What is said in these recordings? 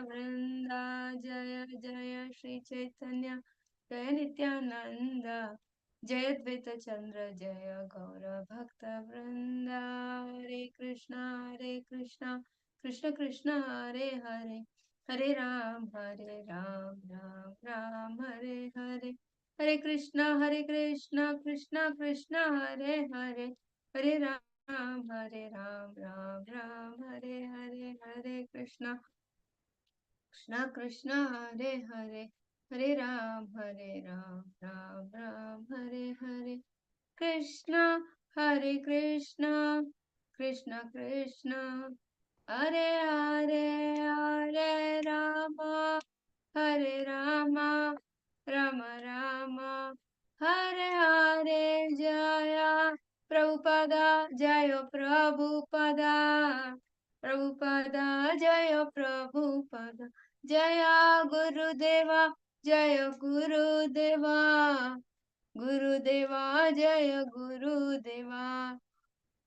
Vrinda, Jaya Jaya Shri Chaitanya, Jaya Nityananda, Jaya Dvaita Chandra, Jaya Gaura Bhakta Vrinda. Hare Krishna, Krishna Krishna, Hare Hare, Hare Ram, Ram Ram, Hare Hare. Hare Krishna, Krishna Krishna, Hare Hare, Hare Ram, Ram Ram, Hare Hare. Hare Krishna, Krishna Hare Hare, Hare Ram, Ram Ram, Hare Hare. Krishna, Krishna, Krishna Krishna, Hare Hare, Hare Rama, Hare Rama, Rama Rama, Hare Hare. Jaya Prabhupada, Jaya Prabhupada, Prabhupada, Jaya Prabhupada, Jaya Gurudeva, Jaya Gurudeva, Gurudeva, Jaya Gurudeva.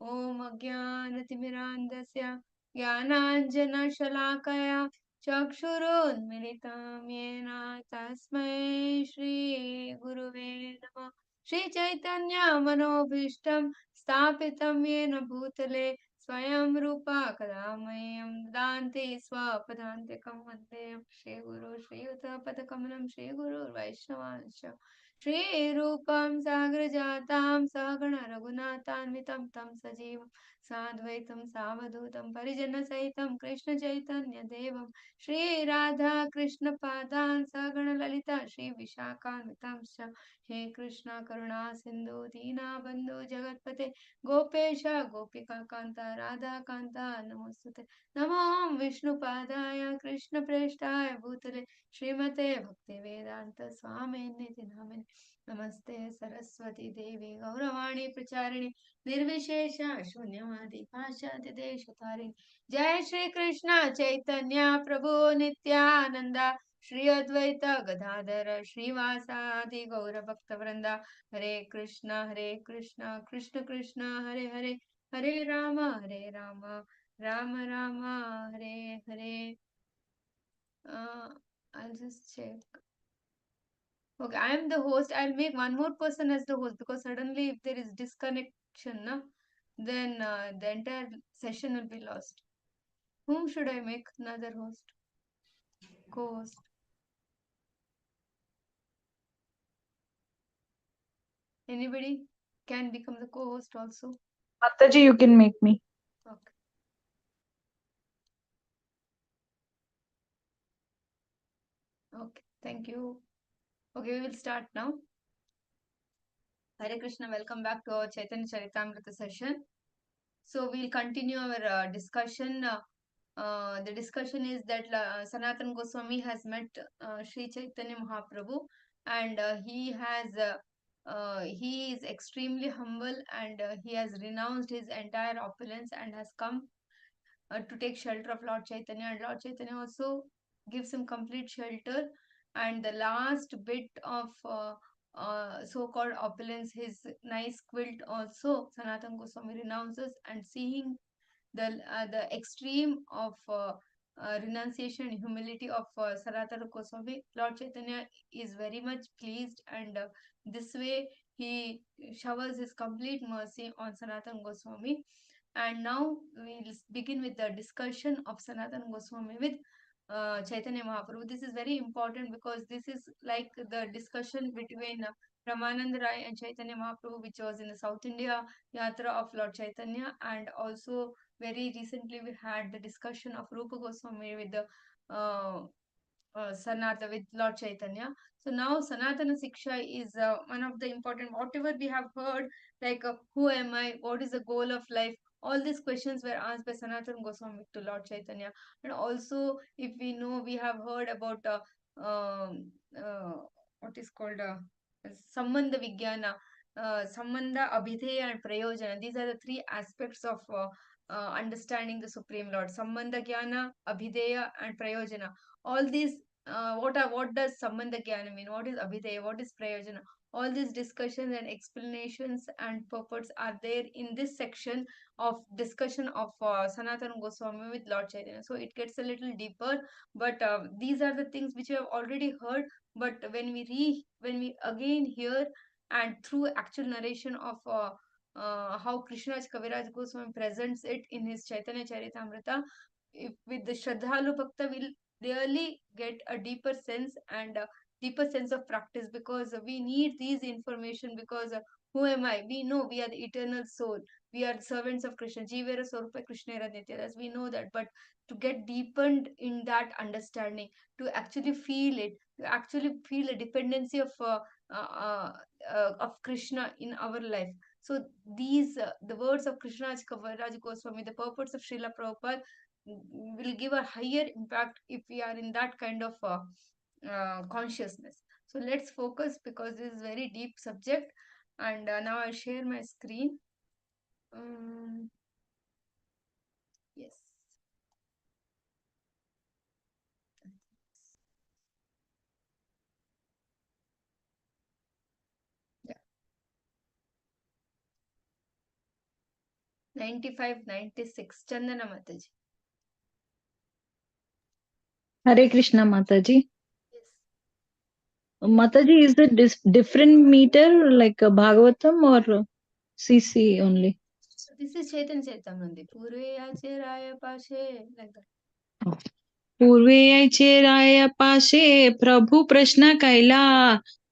Om Ajnanatimirandasya Jnananjanashalaakaya Chakshurunmilitam Yena Tasmai Shri Guruve Namah. Shri Chaitanya Manobhishtam Sthapitam Yena Bhutale Swayam Rupa Kadamayam Danti Swapadantikam Vandeyam Shri Guru Shri Yuta Padakamalam Shri Guru Vaishnavansha Shri Rupam Sagrajatam Sagana Raghunathanvitam Tam Sajivam Sadvaitam Savadutam Parijana Saitam Krishna Chaitanya Devam Shri Radha Krishna Padan Sagana Lalita Shri Vishakhanvitam He Krishna Karuna Sindhu Dina Bandhu Jagatpate Gopesha Gopika Kanta Radha Kanta Namostute Namo Vishnu Padaya Krishna Preshtaya Bhutale Srimate Bhakti Vedanta Swami Niti Namane Namaste Saraswati Devi Gauravani Pracharine Nirvishesha Shunyavadi Pashati Deshatarini Jai Shri Krishna Chaitanya Prabhu Nityananda Shri Advaita Gadadhara Srivasadi Gaura Bhakta Vrinda Hare Krishna Krishna Krishna Hare Hare Hare Rama Rama Rama Hare Hare. I'll just check. Okay, I am the host. I'll make one more person as the host because suddenly if there is disconnection, na, then the entire session will be lost. Whom should I make another host? Co-host. Anybody can become the co-host also. Mataji, you can make me. Okay. Okay. Thank you. Okay, we will start now. Hare Krishna. Welcome back to our Chaitanya Charitamrita session. So we'll continue our discussion. The discussion is that Sanatan Goswami has met Sri Chaitanya Mahaprabhu, and he is extremely humble, and he has renounced his entire opulence and has come to take shelter of Lord Chaitanya, and Lord Chaitanya also gives him complete shelter. And the last bit of so-called opulence, his nice quilt also, Sanatan Goswami renounces, and seeing the extreme of renunciation and humility of Sanatana Goswami, Lord Chaitanya is very much pleased, and this way he showers his complete mercy on Sanatana Goswami. And now we'll begin with the discussion of Sanatana Goswami with Chaitanya Mahaprabhu. This is very important because this is like the discussion between Ramananda Rai and Chaitanya Mahaprabhu, which was in the South India Yatra of Lord Chaitanya, and also very recently we had the discussion of Rupa Goswami with the Sanatana with Lord Chaitanya. So now Sanatana Siksha is one of the important, whatever we have heard, like who am I, what is the goal of life, all these questions were asked by Sanatana Goswami to Lord Chaitanya. And also, if we know, we have heard about what is called Sambandha Vijnana, Sambandha, Abhideya, and Prayojana. These are the three aspects of understanding the Supreme Lord. Sambandha Jnana, Abhideya, and Prayojana. All these what does Sambandha Jnana mean? What is Abhidheya? What is Prayojana? All these discussions and explanations and purports are there in this section of discussion of Sanatana Goswami with Lord Chaitanya. So it gets a little deeper, but these are the things which you have already heard. But when we again hear and through actual narration of how Krishnaraj Kaviraj Goswami presents it in his Chaitanya Charitamrita, if with the Shraddhalu Bhakta will really get a deeper sense and a deeper sense of practice, because we need these information, because who am I? We know we are the eternal soul. We are servants of Krishna. Jivera Swarupa Krishnera Nityadas. We know that. But to get deepened in that understanding, to actually feel it, to actually feel a dependency uh, of Krishna in our life. So these, the words of Krishna Kaviraj Goswami, the purports of Srila Prabhupada, will give a higher impact if we are in that kind of consciousness. So let's focus, because this is very deep subject. And now I share my screen. Yes. Yeah. 9596 Chandana Mataji. Hare Krishna, Mataji. Yes. Mataji, is it different meter like Bhagavatam or CC only? So this is Chaitanya Charitamrita. Purve Acharaya Pashe, like that. पूर्वे ऐचेराय पाशे प्रभु प्रश्न कैला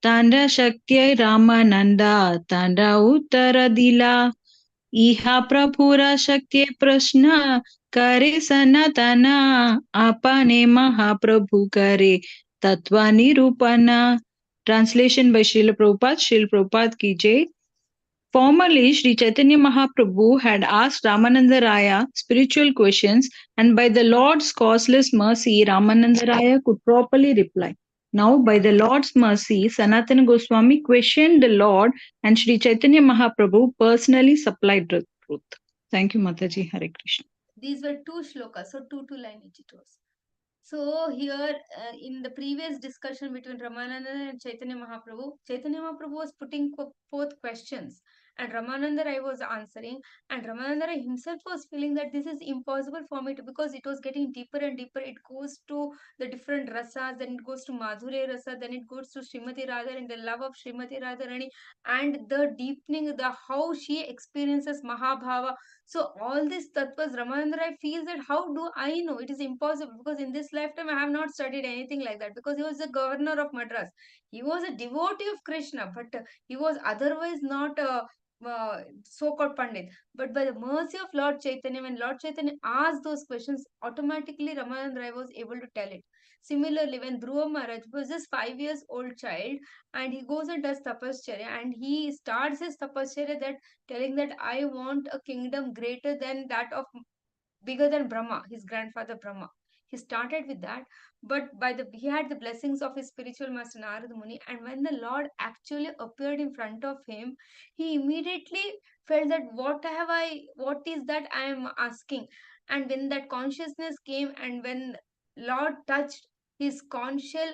तांडा शक्य रामानंदा तांडा उत्तर दिला इहा प्रभुरा शक्य प्रश्न करे सनातन आपने महाप्रभु करे तत्व निरूपण. Translation by Srila Prabhupada. Srila Prabhupada ki jai. Formerly, Sri Chaitanya Mahaprabhu had asked Ramananda Raya spiritual questions, and by the Lord's causeless mercy, Ramananda Raya could properly reply. Now, by the Lord's mercy, Sanatana Goswami questioned the Lord, and Sri Chaitanya Mahaprabhu personally supplied the truth. Thank you, Mataji. Hare Krishna. These were two shlokas, so two lineage it was. So here, in the previous discussion between Ramananda and Chaitanya Mahaprabhu was putting forth questions, and Ramananda Rai was answering, and Ramananda Rai himself was feeling that this is impossible for me to, because it was getting deeper and deeper. It goes to the different rasas, then it goes to Madhurya rasa, then it goes to Srimati Radha and the love of Srimati Radharani, and the deepening, the how she experiences Mahabhava. So all these tattvas, Ramananda Rai feels that how do I know? It is impossible, because in this lifetime I have not studied anything like that, because he was the governor of Madras. He was a devotee of Krishna, but he was otherwise not a so-called Pandit. But by the mercy of Lord Chaitanya, when Lord Chaitanya asked those questions, automatically Ramananda Rai was able to tell it. Similarly, when Dhruva Maharaj was just 5 years old child, and he goes and does tapasya, and he starts his tapasya that telling that I want a kingdom greater than that of, bigger than Brahma, his grandfather Brahma. He started with that, but he had the blessings of his spiritual master Narada Muni, and when the Lord actually appeared in front of him, he immediately felt that what is that I am asking? And when that consciousness came, and when Lord touched his conch shell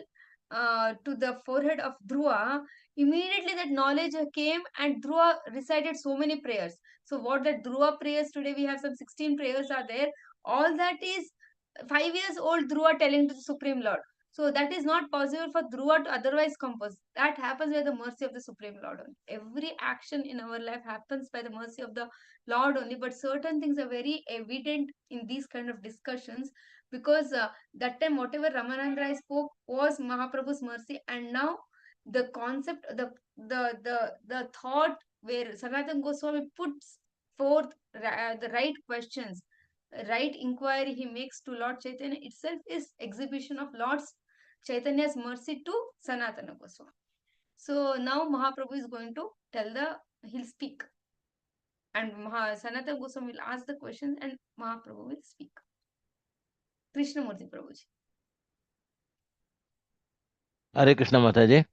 to the forehead of Dhruva, immediately that knowledge came, and Dhruva recited so many prayers. So what the Dhruva prayers today, we have some 16 prayers are there. All that is 5 years old Dhruva telling to the Supreme Lord. So that is not possible for Dhruva to otherwise compose. That happens by the mercy of the Supreme Lord only. Every action in our life happens by the mercy of the Lord only. But certain things are very evident in these kind of discussions, because that time whatever Ramananda Rai spoke was Mahaprabhu's mercy, and now the concept, the thought where Sanatana Goswami puts forth the right questions, right inquiry he makes to Lord Chaitanya itself is exhibition of Lord's Chaitanya's mercy to Sanatana Goswami. So now Mahaprabhu is going to he'll speak, and Sanatana Goswami will ask the questions, and Mahaprabhu will speak. Krishnamurti Prabhuji. Hare Krishna Mataji.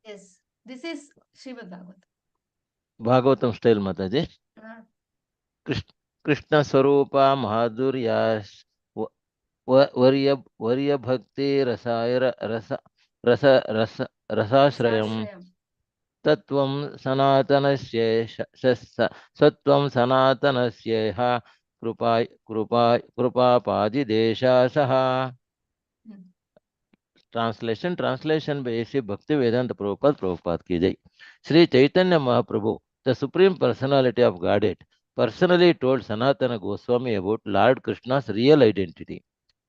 Yes, this is Srimad Bhagavatam. Bhagavatam style Mataji. Uh, Krishna Swarupa Madhurya वर्य भक्ति रसाय रस रस रस रसाश्रयम् Sashrayam. तत्त्वं सत्त्वं सनातनस्येह कृपापादिदेशासः. Hmm. Translation by A.C. Bhaktivedanta Prabhupada ki jai. Sri Chaitanya Mahaprabhu, the Supreme Personality of Godhead, personally told Sanatana Goswami about Lord Krishna's real identity.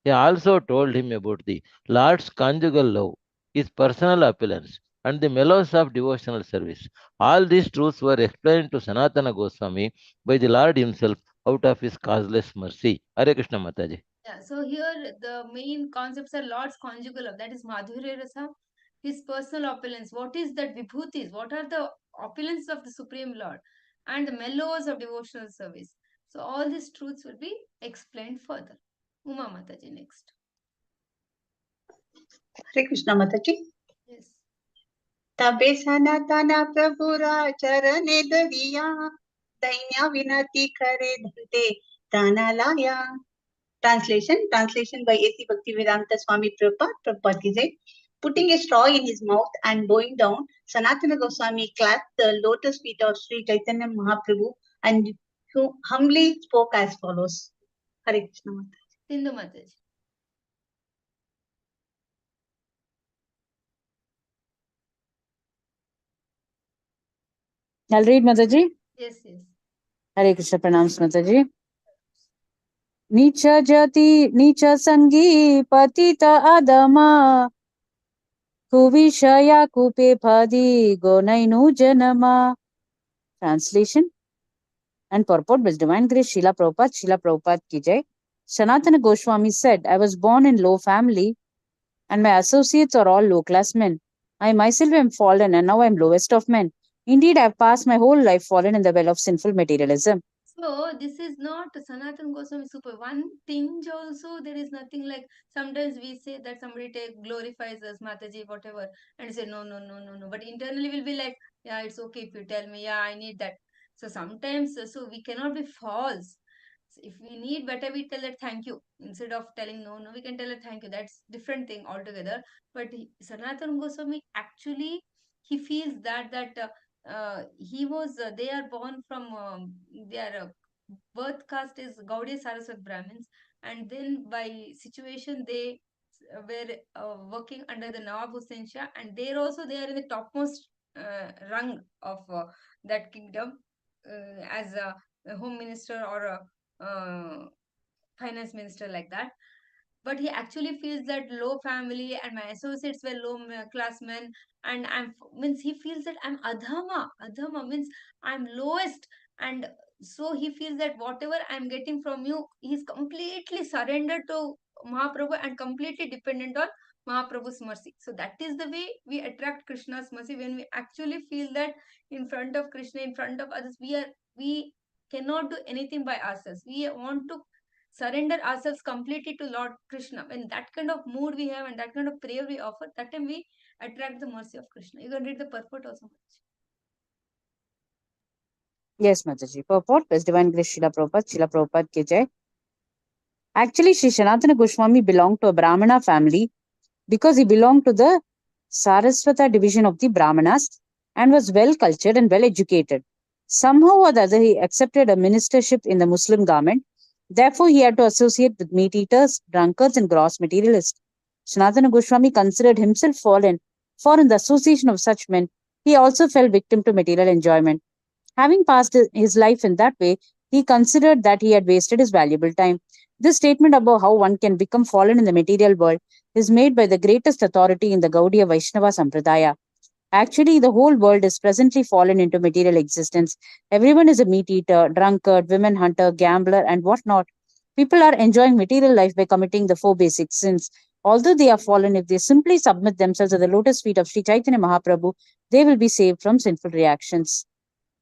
He also told him about the Lord's conjugal love, his personal appearance, and the mellows of devotional service. All these truths were explained to Sanatana Goswami by the Lord himself out of his causeless mercy. Hare Krishna Mataji. Yeah, so here the main concepts are Lord's conjugal love, that is Madhurya Rasa, his personal opulence. What is that vibhutis? What are the opulence of the Supreme Lord? And the mellows of devotional service. So all these truths will be explained further. Uma Mataji next. Hare Krishna Mataji. Yes. तबे सनातन प्रभुरा चरणे दरिया दैन्या विनती करे धरते दाना लाया. Translation by A.C. Bhaktivedanta Swami Prabhupada ki jai. Putting a straw in his mouth and bowing down, Sanatana Goswami clasped the lotus feet of Sri Chaitanya Mahaprabhu and humbly spoke as follows. Hare Krishna Mataji. Sindhu Mataji. I'll read, Mataji. Yes, yes. Hare Krishna pranams, Mataji. नीच जति नीच संगी पतित अदमा कुविषया coupe पदी गोनैनु जनमा. Translation and purport with divine grace Srila Prabhupada ki jai. Sanatana Goswami said, I was born in low family and my associates are all low class men. I myself am fallen and now I am lowest of men. Indeed, I have passed my whole life fallen in the well of sinful materialism. So this is not Sanatan Goswami super. One tinge also, there is nothing like, sometimes we say that somebody glorifies us, Mataji, whatever, and say no, no, no, no, no. But internally we'll be like, yeah, it's okay if you tell me, yeah, I need that. So sometimes, so we cannot be false. So if we need better, we tell that thank you. Instead of telling no, no, we can tell it thank you. That's different thing altogether. But Sanatan Goswami actually, he feels he was they are born from their birth caste is Gaudiya Saraswat Brahmins, and then by situation they were working under the Nawab Hussain Shah, and there also they are in the topmost rung of that kingdom as a home minister or a finance minister, like that. But he actually feels that low family and my associates were low class men, and means he feels that I'm adhama means I'm lowest. And so he feels that whatever I'm getting from you, he's completely surrendered to Mahaprabhu and completely dependent on Mahaprabhu's mercy. So that is the way we attract Krishna's mercy, when we actually feel that in front of Krishna, in front of others, we cannot do anything by ourselves. We want to surrender ourselves completely to Lord Krishna. When that kind of mood we have and that kind of prayer we offer, that time we attract the mercy of Krishna. You can read the purport also. Yes, Mataji. Purport with divine grace Srila Prabhupada ki jai. Actually, Sri Sanatana Goswami belonged to a Brahmana family because he belonged to the Saraswata division of the Brahmanas and was well cultured and well educated. Somehow or the other, he accepted a ministership in the Muslim government. Therefore, he had to associate with meat eaters, drunkards, and gross materialists. Sanatana Goswami considered himself fallen, for in the association of such men, he also fell victim to material enjoyment. Having passed his life in that way, he considered that he had wasted his valuable time. This statement about how one can become fallen in the material world is made by the greatest authority in the Gaudiya Vaishnava Sampradaya. Actually, the whole world is presently fallen into material existence. Everyone is a meat eater, drunkard, women hunter, gambler, and whatnot. People are enjoying material life by committing the four basic sins. Although they are fallen, if they simply submit themselves at the lotus feet of Sri Chaitanya Mahaprabhu, they will be saved from sinful reactions.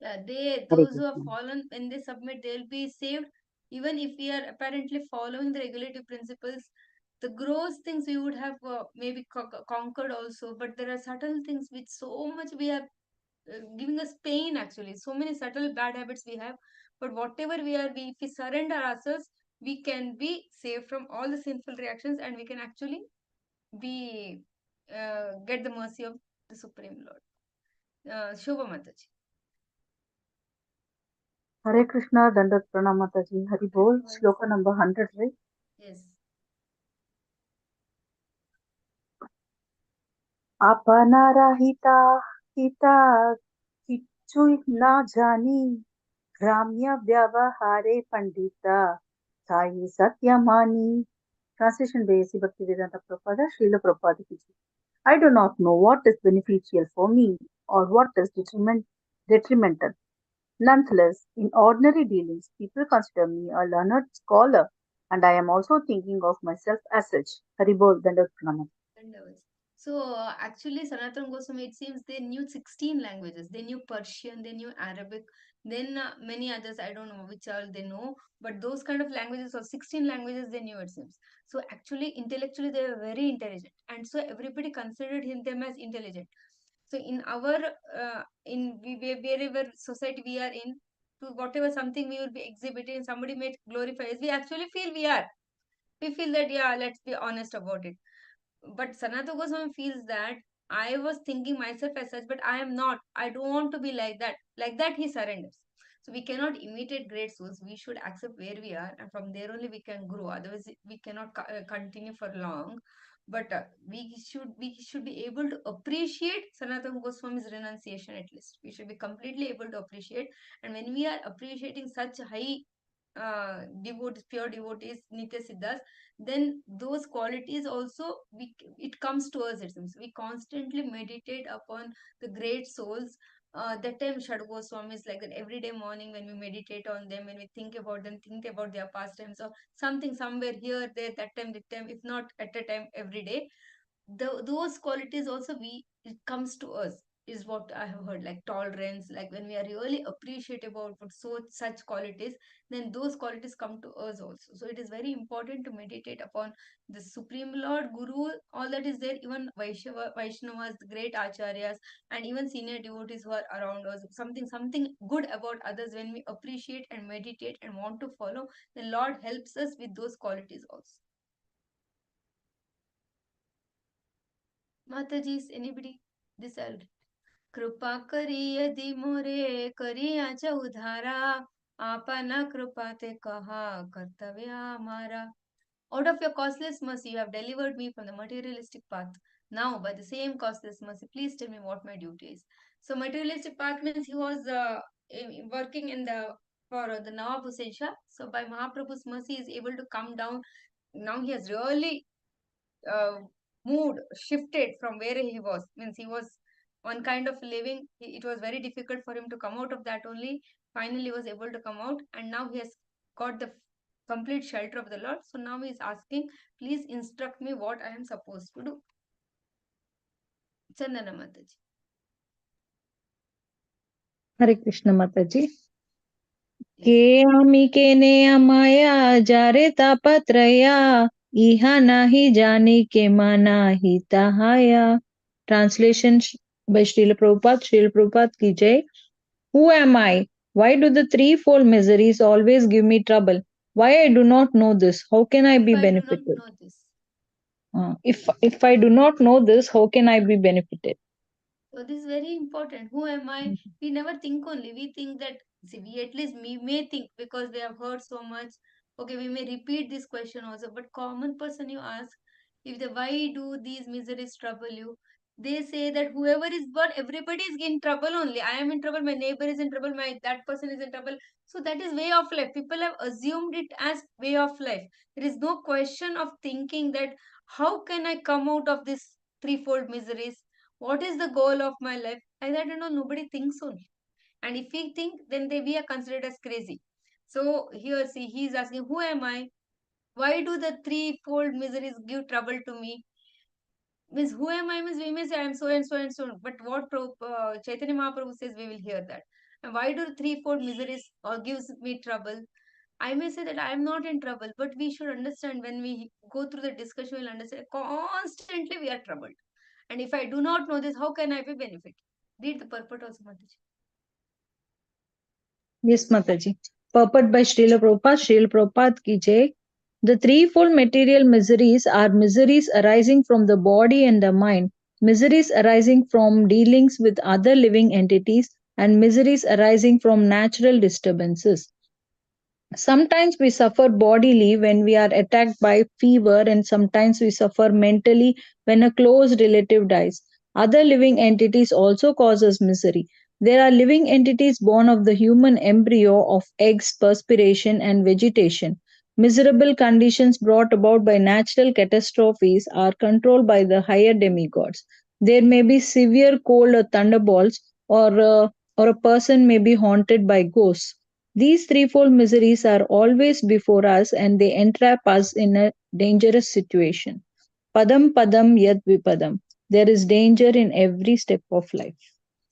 Hare Those who have Krishna. fallen, when they submit, they'll be saved. Even if we are apparently following the regulative principles, the gross things we would have maybe conquered also, but there are subtle things which so much we have giving us pain actually. So many subtle bad habits we have, but whatever we are, if we surrender ourselves, we can be saved from all the sinful reactions, and we can actually be get the mercy of the Supreme Lord. Shobha Mataji. Hare Krishna, Dandat Pranam Mataji. Hari Bol, Shloka number 100, right? Yes. अपनाराहिता हिता किच्छु न जानी ग्राम्य व्यवहारे Pandita Sai satyamani. Translation by A.C. Bhaktivedanta Prabhupada, Srila Prabhupada ki jai. I do not know what is beneficial for me or what is detrimental. Nonetheless, in ordinary dealings, people consider me a learned scholar, and I am also thinking of myself as such. Haribol Dandat Pranam. So actually, Sanatana Goswami, it seems they knew 16 languages. They knew Persian, they knew Arabic, then many others, I don't know which all they know, but those kind of languages, or 16 languages, they knew, it seems. So actually, intellectually, they were very intelligent, and so everybody considered them as intelligent. So in our wherever society we are in, to whatever something we will be exhibiting, somebody may glorify us, we actually feel we feel that, yeah, let's be honest about it. But Sanatana Goswami feels that I was thinking myself as such, but I am not. I don't want to be like that. Like that, he surrenders. So we cannot imitate great souls. We should accept where we are, and from there only we can grow. Otherwise, we cannot continue for long. But we should be able to appreciate Sanatana Goswami's renunciation at least. We should be completely able to appreciate. And when we are appreciating such high devotees, pure devotees, Nitya Siddhas, then those qualities also it comes to us, it seems. We constantly meditate upon the great souls. That time Shad Goswami is like that every day morning, when we meditate on them, when we think about them, think about their pastimes or something, somewhere here, there, that time, if not at a time, every day. Those qualities also it comes to us, is what I have heard, like tolerance. Like when we are really appreciative about such qualities, then those qualities come to us also. So it is very important to meditate upon the Supreme Lord, Guru, all that is there, even Vaishnavas, the great acharyas, and even senior devotees who are around us. Something good about others, when we appreciate and meditate and want to follow, the Lord helps us with those qualities also. Mataji, is anybody? This I'll read. कृपा करी यदि मोरे करिया उधारा आपा न कृपा ते कहा कर्तव्य हमारा. Out of your costless mercy, you have delivered me from the materialistic path. Now, by the same costless mercy, please tell me what my duty is. So, materialistic path means he was working in for the Navabhusensha. So, by Mahaprabhu's mercy, he is able to come down. Now, he has really moved, shifted from where he was. Means he was one kind of living. It was very difficult for him to come out of that only. Finally, he was able to come out, and now he has got the complete shelter of the Lord. So now he is asking, please instruct me what I am supposed to do. Chandana Mataji. Hare Krishna Mataji. के आमी के ने अमाया जारे तापत्रया इहा नाही जानी के माना ही तहाया. Translation by Srila Prabhupada ki jai. Who am I? Why do the threefold miseries always give me trouble? Why I do not know this? How can I be benefited? If I do not know this, how can I be benefited? So this is very important. Who am I? We never think only. We think that, see, we at least we may think because they have heard so much. Okay, we may repeat this question also. But common person, you ask, if the why do these miseries trouble you? They say that whoever is born, everybody is in trouble only. I am in trouble. My neighbor is in trouble. That person is in trouble. So that is way of life. People have assumed it as way of life. There is no question of thinking that how can I come out of this threefold miseries? What is the goal of my life? I don't know, nobody thinks only. And if we think, then we are considered as crazy. So here, see, he is asking, who am I? Why do the threefold miseries give trouble to me? Means who am I? Means we may say I am so and so and so. But what Chaitanya Mahaprabhu says, we will hear that. And why do threefold miseries gives me trouble? I may say that I am not in trouble, but we should understand, when we go through the discussion, we'll understand constantly we are troubled. And if I do not know this, how can I be benefited? Read the purport also, Mataji. Yes, Mataji. Purport by Srila Prabhupada, Srila Prabhupada ki jai. The threefold material miseries are miseries arising from the body and the mind, miseries arising from dealings with other living entities, and miseries arising from natural disturbances. Sometimes we suffer bodily when we are attacked by fever, and sometimes we suffer mentally when a close relative dies. Other living entities also cause us misery. There are living entities born of the human embryo of eggs, perspiration, and vegetation. Miserable conditions brought about by natural catastrophes are controlled by the higher demigods. There may be severe cold or thunderbolts, or a person may be haunted by ghosts. These threefold miseries are always before us and they entrap us in a dangerous situation. Padam padam yad vipadam. There is danger in every step of life.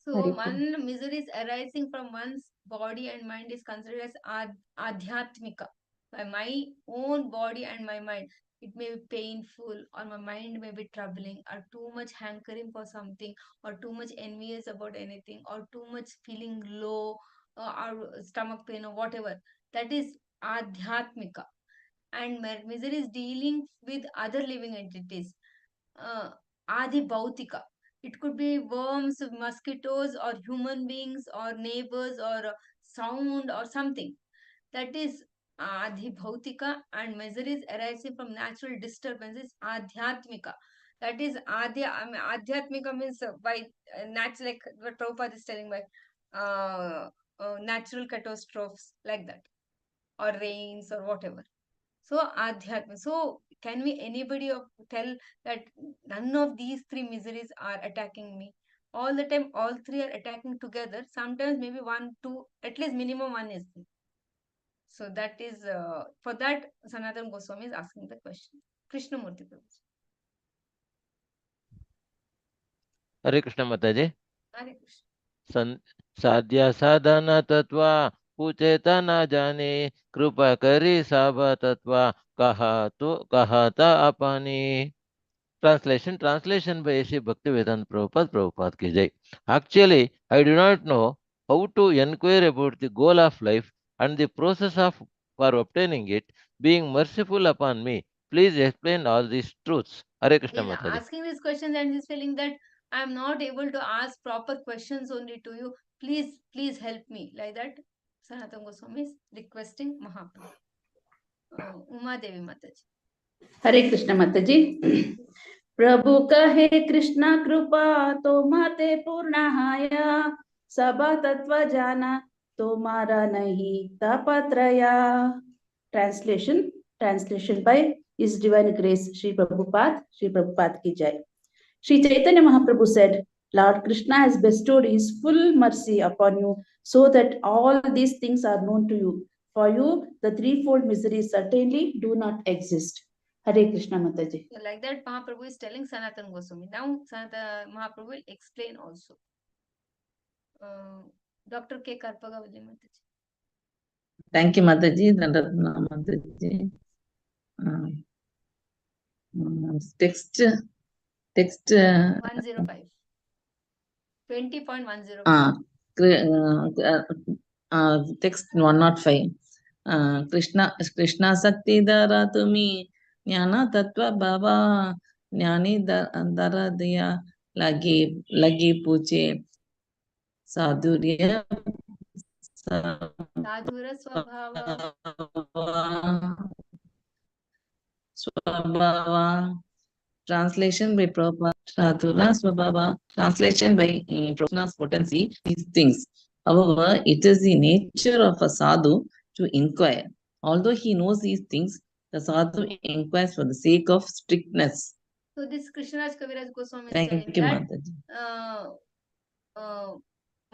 So Hari Krishna. one misery is arising from one's body and mind is considered as adhyatmika. By my own body and my mind, it may be painful, or my mind may be troubling, or too much hankering for something, or too much envious about anything, or too much feeling low, or stomach pain, or whatever. That is adhyatmika. And misery is dealing with other living entities. Adi Bhautika. It could be worms, mosquitoes, or human beings, or neighbors, or sound, or something. That is Adi Bhautika, and miseries arising from natural disturbances, Adhyatmika. That is Adhyatmika means by natural, like what Prabhupada is telling, by natural catastrophes, like that, or rains, or whatever. So Adhyatma. So can we anybody tell that none of these three miseries are attacking me? All the time, all three are attacking together. Sometimes maybe one, two, at least minimum one is there. So that is for that Sanatana Goswami is asking the question. Krishnamurti Prabhu. Hare Krishna Mataji. Hare Krishna. साध्या साधना तत्वा पूछेता न जाने कृपा करी साबा तत्वा कहाता अपनी. Translation by A.C. Bhaktivedanta Prabhupada ki jai. Actually, I do not know how to inquire about the goal of life and the process of for obtaining it. Being merciful upon me, please explain all these truths. Hare Krishna He's Mataji. asking these questions and he's feeling that I am not able to ask proper questions only to you. Please help me. Like that, Sanatana Goswami is requesting Mahaprabhu. Uma Devi Mataji. हरे कृष्ण माता जी प्रभु कहे कृष्ण कृपा तो माते पूर्णाहाया सबा तत्व जाना तो मारा नहीं तापत्रया. Translation by His Divine Grace Sri Prabhupada ki jai. Sri Chaitanya Mahaprabhu said, Lord Krishna has bestowed his full mercy upon you so that all these things are known to you. For you, the threefold miseries certainly do not exist. Hare Krishna Mataji. So like that, Mahaprabhu is telling Sanatana Goswami. Now, Sanatana Mahaprabhu will explain also. Dr. K. Karpagavali Mataji. Thank you, Mataji. Mataji. Text 105. 20.105. Text 105. Krishna Sakti Dara Tumi Jnana Tattva Baba Jnani Dara Diya Lagi Puche Sadhurya Sadhura Swabhava. Swabhava. Translation by Prabhupada. Sadhura Swabhava. Translation by Prabhupada's potency. These things. However, it is the nature of a sadhu to inquire. Although he knows these things, the sadhu inquires for the sake of strictness. So this Krishnaraj Kaviraj Goswami is Thank telling you, that Mataji.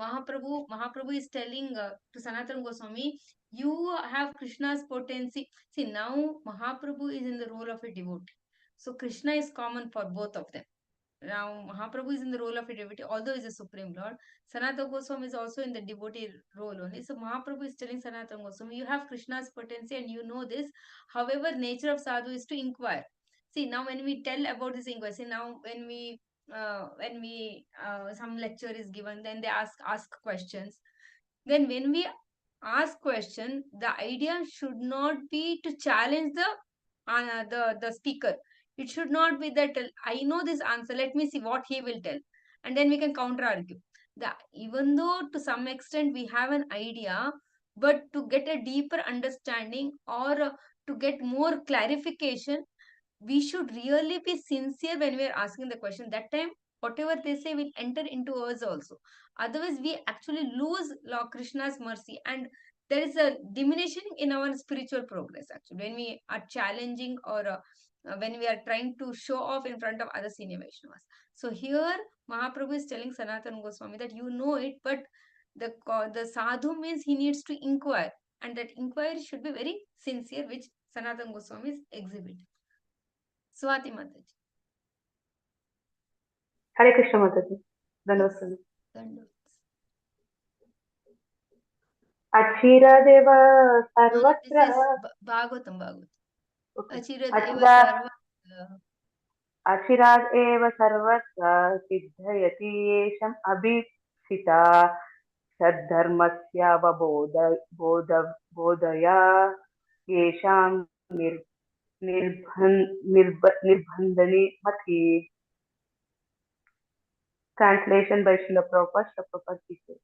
Mahaprabhu is telling to Sanatana Goswami, you have Krishna's potency. See, now Mahaprabhu is in the role of a devotee. So Krishna is common for both of them. Now Mahaprabhu is in the role of a devotee, although he is a supreme lord. Sanatana Goswami is also in the devotee role only. So Mahaprabhu is telling Sanatana Goswami, you have Krishna's potency and you know this. However, nature of sadhu is to inquire. See, now when we tell about this inquiry, see, now when we some lecture is given, then they ask questions. Then when we ask question, the idea should not be to challenge the speaker. It should not be that I know this answer, let me see what he will tell, and then we can counter argue. Even though to some extent we have an idea, but to get a deeper understanding or to get more clarification, we should really be sincere when we are asking the question. That time whatever they say will enter into us also. Otherwise we actually lose Lord Krishna's mercy, and there is a diminishing in our spiritual progress actually when we are challenging or when we are trying to show off in front of other senior Vaishnavas. So here Mahaprabhu is telling Sanatana Goswami that you know it, but the sadhu means he needs to inquire, and that inquiry should be very sincere, which Sanatana Goswami is exhibiting. Swati Mataji. Hare Krishna Mataji. Dandavat. Dandavat. Achiradeva No, no, this sarvatra. is Bhagavatam. Okay. Achiradeva sarva. Achirad eva sarvatra siddhayati yesham abhishita saddharmasya bodhaya yesham nirbandhani mati. Translation by Srila Prabhupada. Srila Prabhupada teaches.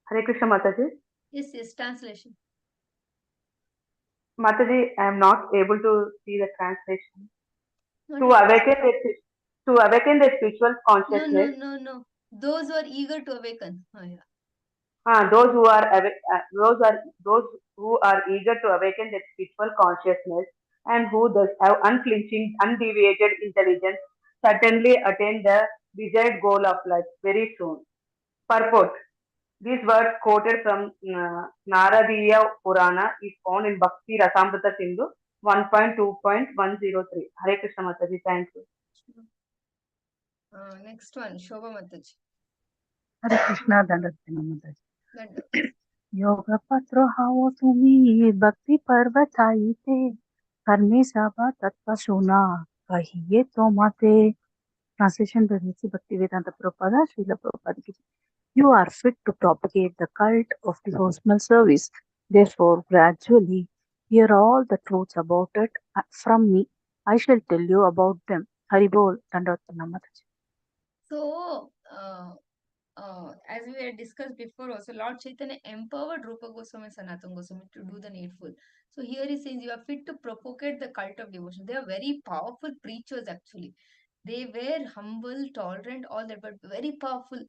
Hare Krishna Mataji. Yes, translation. Mataji, I am not able to see the translation. Not To at awaken the spiritual all. consciousness. No. Those who are eager to awaken. Oh, yeah. Those who are eager to awaken their spiritual consciousness and who thus have unflinching, undeviated intelligence certainly attain the desired goal of life very soon. Purport. These words quoted from Naradiya Purana is found in Bhakti Rasamrita Sindhu 1.2.103. Hare Krishna Mataji, thank you. Next one, Shobha Mataji. Hare Krishna Dandavat Mataji. Yoga Patro hao tumi Bhakti Parvat aite karne sabha tattva suna kahiye to mate. Translation by Nitsi Bhaktivedanta Prabhupada, Srila Prabhupada ki. You are fit to propagate the cult of devotional service. Therefore, gradually hear all the truths about it from me. I shall tell you about them. Haribol, Dandavat Mataji. So, as we had discussed before also, Lord Chaitanya empowered Rupa Goswami and Sanatana Goswami to do the needful. So here he says you are fit to propagate the cult of devotion. They are very powerful preachers actually. They were humble, tolerant, all that, but very powerful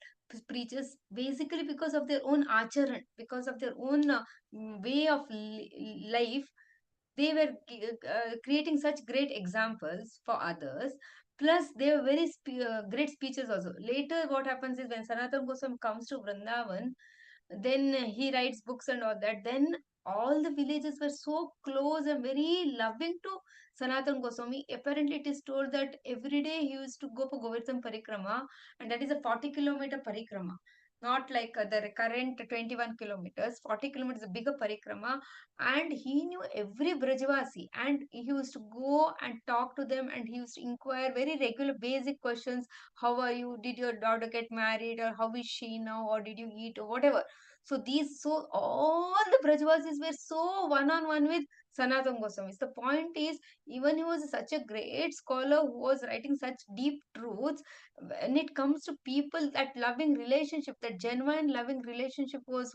preachers basically because of their own acharan, because of their own way of life. They were creating such great examples for others. Plus, they were very great speeches also. Later, what happens is when Sanatana Goswami comes to Vrindavan, then he writes books and all that. Then all the villages were so close and very loving to Sanatana Goswami. Apparently, it is told that every day he used to go for Govardhan Parikrama, and that is a 40-kilometer parikrama. Not like the current 21 kilometers. 40 kilometers is a bigger parikrama, and he knew every Brajavasi, and he used to go and talk to them, and he used to inquire very regular basic questions. How are you? Did your daughter get married? Or how is she now? Or did you eat? Or whatever. So all the Brajavasis were so one-on-one with Sanatana Goswami. The point is, even he was such a great scholar who was writing such deep truths, when it comes to people, that loving relationship, that genuine loving relationship was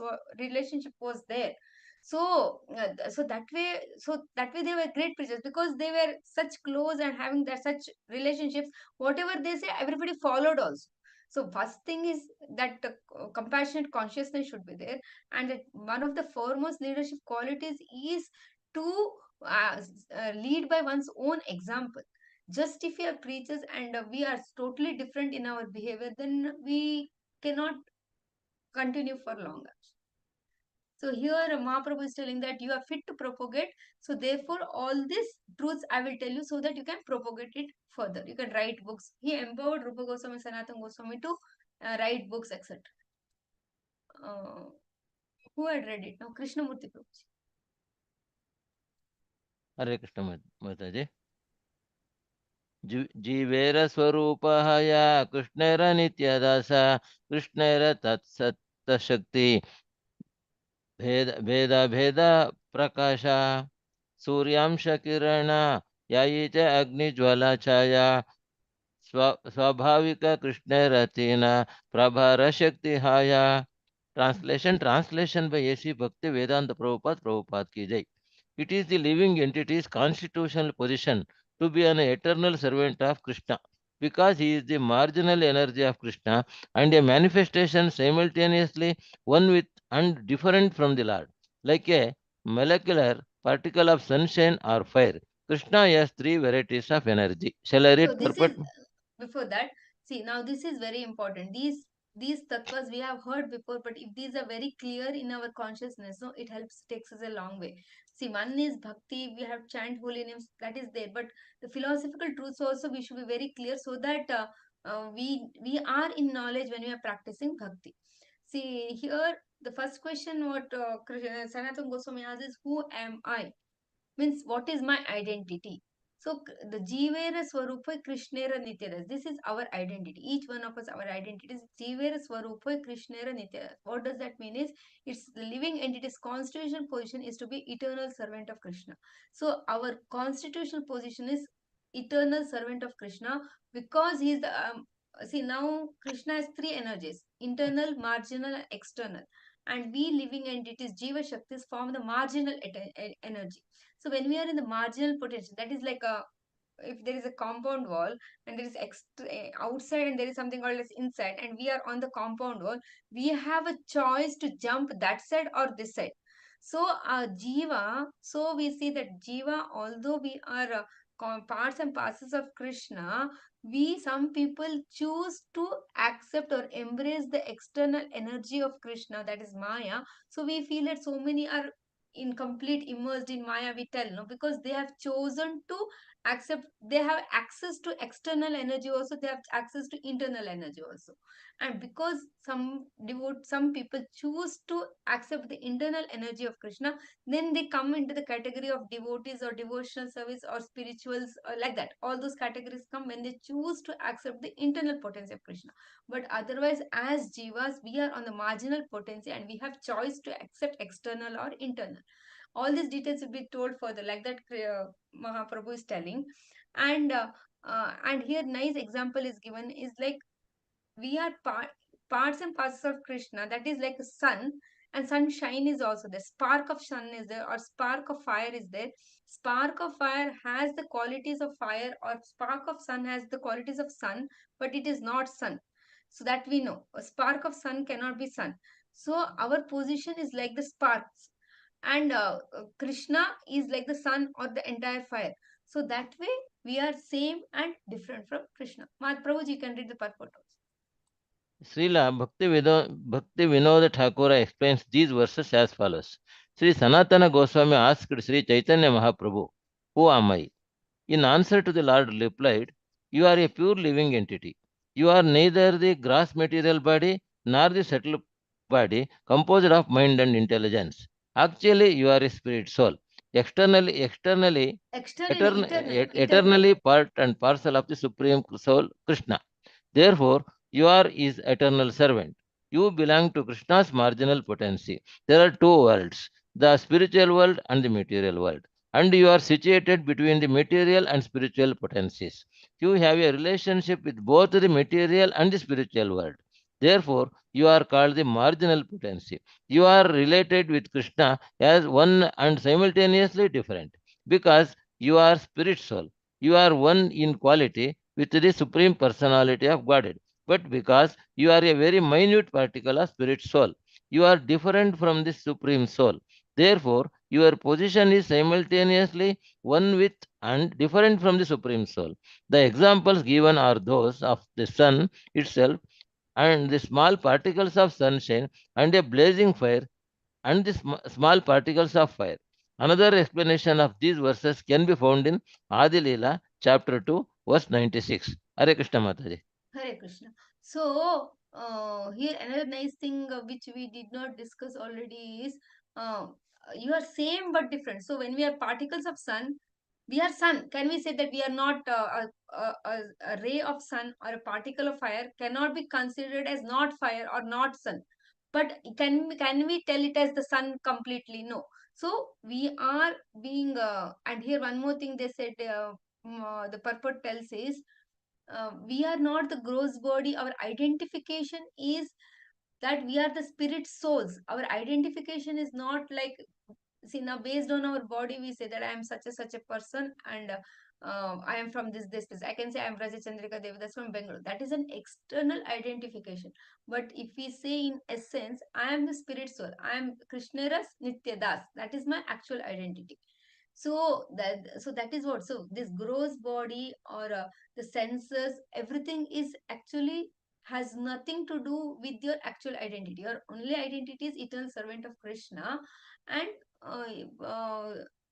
there. So that way they were great preachers because they were such close and having that such relationships. Whatever they say, everybody followed also. So first thing is that compassionate consciousness should be there, and that one of the foremost leadership qualities is to lead by one's own example. Just if we are preachers and we are totally different in our behavior, then we cannot continue for longer. So here Mahaprabhu is telling that you are fit to propagate. So therefore all these truths I will tell you so that you can propagate it further. You can write books. He empowered Rupa Goswami, Sanatana Goswami to write books, etc. Who had read it? Now Krishnamurti Prabhu. Hare Krishna Mataji. जीवेर स्वरूपः या कृष्णेर नित्यदास कृष्णेर तत्सत्तशक्ति भेद प्रकाश सूर्यांश किरण यायी च अग्निज्वाला छाया स्वाभाविक कृष्णेरतीन प्रभार शक्ति हाया. Translation by A.C. Bhakti Vedanta Prabhupada ki jai. It is the living entity's constitutional position to be an eternal servant of Krishna, because he is the marginal energy of Krishna and a manifestation simultaneously one with and different from the Lord. Like a molecular particle of sunshine or fire, Krishna has three varieties of energy. Shall I So read this purport? is before that. See, now this is very important. These tattvas we have heard before, but if these are very clear in our consciousness, no, it helps takes us a long way. See, one is bhakti. We have chant holy names, that is there, but the philosophical truths also we should be very clear, so that we are in knowledge when we are practicing bhakti. See here, the first question what Sanatana Goswami asks is, who am I? Means what is my identity. So the jivera swarupa krishnera nityadas, this is our identity, each one of us, our identity is jivera swarupa krishnera nityadas. What does that mean is, it's the living entity's constitutional position is to be eternal servant of Krishna. So our constitutional position is eternal servant of Krishna, because he is the see, now Krishna has three energies: internal, marginal, and external. And we living entities, jiva shaktis, form the marginal energy. So when we are in the marginal potential, that is like a, if there is a compound wall and there is outside and there is something called as inside, and we are on the compound wall, we have a choice to jump that side or this side. So jiva, so we see that jiva, although we are parts and parcels of Krishna, we, some people choose to accept or embrace the external energy of Krishna, that is Maya. So we feel that so many are in complete immersed in Maya, we tell, no, because they have chosen to accept, they have access to external energy also, they have access to internal energy also. And because some people choose to accept the internal energy of Krishna, then they come into the category of devotees or devotional service or spirituals, or like that. All those categories come when they choose to accept the internal potency of Krishna. But otherwise, as jivas, we are on the marginal potency and we have choice to accept external or internal. All these details will be told further, like that Mahaprabhu is telling. And here nice example is given, is like we are parts and parts of Krishna, that is like a sun, and sunshine is also there, spark of sun is there, or spark of fire is there. Spark of fire has the qualities of fire, or spark of sun has the qualities of sun, but it is not sun. So that we know, a spark of sun cannot be sun. So our position is like the sparks, and Krishna is like the sun or the entire fire. So that way we are same and different from Krishna. Prabhuji, you can read the purport also. Srila Bhakti Vinod Thakur explains these verses as follows. Sri Sanatana Goswami asked Sri Chaitanya Mahaprabhu, "Who am I?" In answer to the Lord replied, "You are a pure living entity. You are neither the gross material body nor the subtle body composed of mind and intelligence. Actually, you are a spirit soul, Eternally. eternally part and parcel of the Supreme Soul Krishna. Therefore, you are his eternal servant. You belong to Krishna's marginal potency. There are two worlds, the spiritual world and the material world, and you are situated between the material and spiritual potencies. You have a relationship with both the material and the spiritual world. Therefore, you are called the marginal potency. You are related with Krishna as one and simultaneously different, because you are spirit soul. You are one in quality with the Supreme Personality of Godhead. But because you are a very minute particle of spirit soul, you are different from the Supreme Soul. Therefore, your position is simultaneously one with and different from the Supreme Soul. The examples given are those of the sun itself and the small particles of sunshine and a blazing fire and the small particles of fire. Another explanation of these verses can be found in Adi Lila, chapter 2, verse 96. Hare Krishna Mataji. Hare Krishna. So here another nice thing which we did not discuss already is, uh, you are same but different. So when we are particles of sun, We are sun. Can we say that we are not a ray of sun or a particle of fire cannot be considered as not fire or not sun? But can we tell it as the sun completely? No. So we are being and here one more thing they said, the purport tells is, we are not the gross body. Our identification is that we are the spirit souls. Our identification is not like, see, now based on our body we say that I am such a person, and I am from this place. I can say I am Raja Chandrika Devadas from Bengaluru. That is an external identification. But if we say in essence, I am the spirit soul, I am Krishnaras Nitya Das, that is my actual identity. So that is what, so this gross body or the senses, everything is actually has nothing to do with your actual identity. Your only identity is eternal servant of Krishna, and